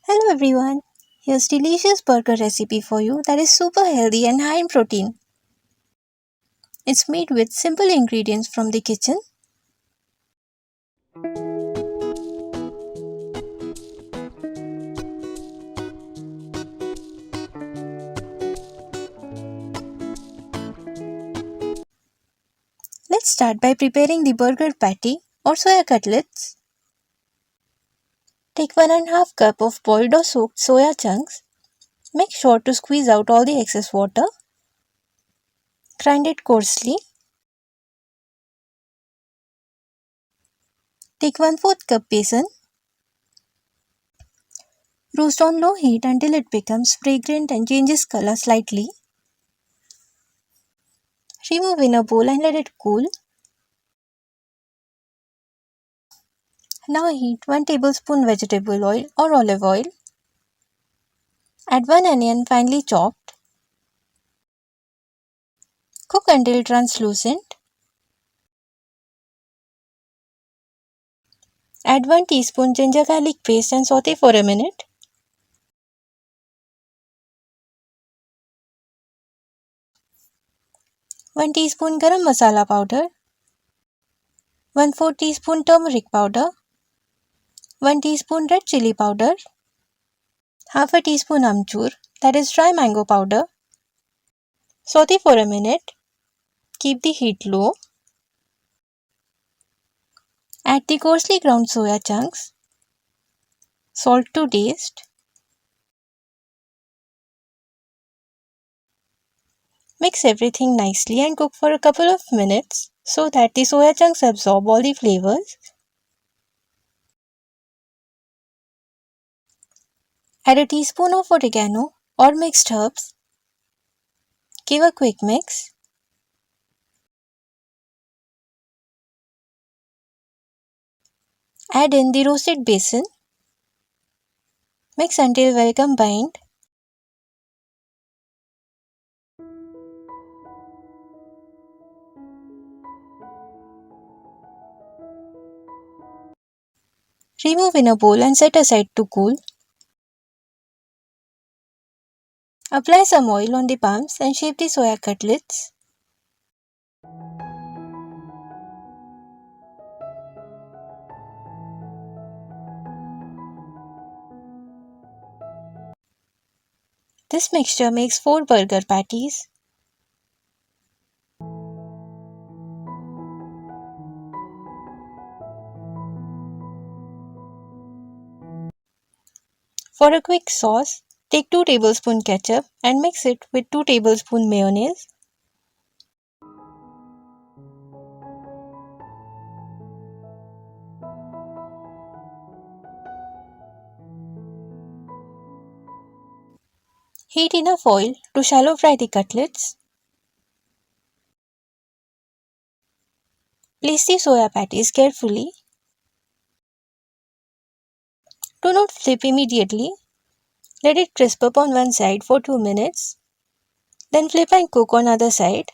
Hello everyone. Here's delicious burger recipe for you that is super healthy and high in protein. It's made with simple ingredients from the kitchen. Let's start by preparing the burger patty or soya cutlets. Take 1.5 cup of boiled or soaked soya chunks. Make sure to squeeze out all the excess water. Grind it coarsely. Take 1/4 cup besan. Roast on low heat until it becomes fragrant and changes color slightly. Remove in a bowl and let it cool. Now heat 1 tablespoon vegetable oil or olive oil. Add 1 onion finely chopped. Cook until translucent. Add 1 teaspoon ginger garlic paste and saute for a minute. One teaspoon garam masala powder. 1/4 teaspoon turmeric powder. 1 teaspoon red chili powder. Half a teaspoon amchur, that is dry mango powder. Saute for a minute. Keep the heat low. Add the coarsely ground soya chunks. Salt to taste. Mix everything nicely and cook for a couple of minutes so that the soya chunks absorb all the flavors. Add a teaspoon of oregano or mixed herbs. Give a quick mix. Add in the roasted besan. Mix until well combined. Remove in a bowl and set aside to cool. Apply some oil on the palms and shape the soya cutlets. This mixture makes 4 burger patties. For a quick sauce, take 2 tablespoons ketchup and mix it with 2 tablespoons mayonnaise. Heat enough oil to shallow fry the cutlets. Place the soya patties carefully. Do not flip immediately. Let it crisp up on one side for 2 minutes. Then flip and cook on other side.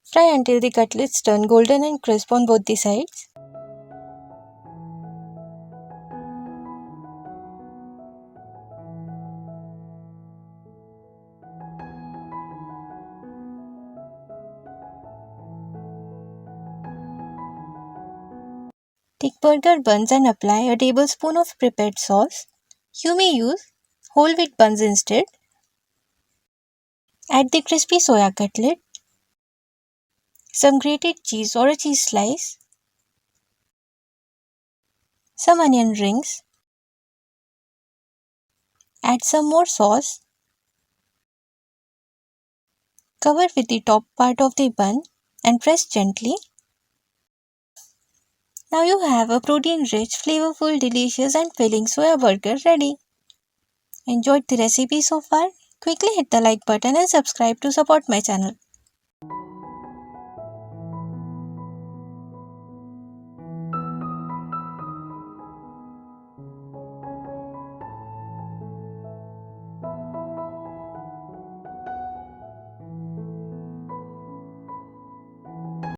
Fry until the cutlets turn golden and crisp on both the sides. Take burger buns and apply a tablespoon of prepared sauce. You may use whole wheat buns instead. Add the crispy soya cutlet, some grated cheese or a cheese slice, some onion rings. Add some more sauce. Cover with the top part of the bun and press gently. Now you have a protein-rich, flavorful, delicious and filling soya burger ready. Enjoyed the recipe so far? Quickly hit the like button and subscribe to support my channel.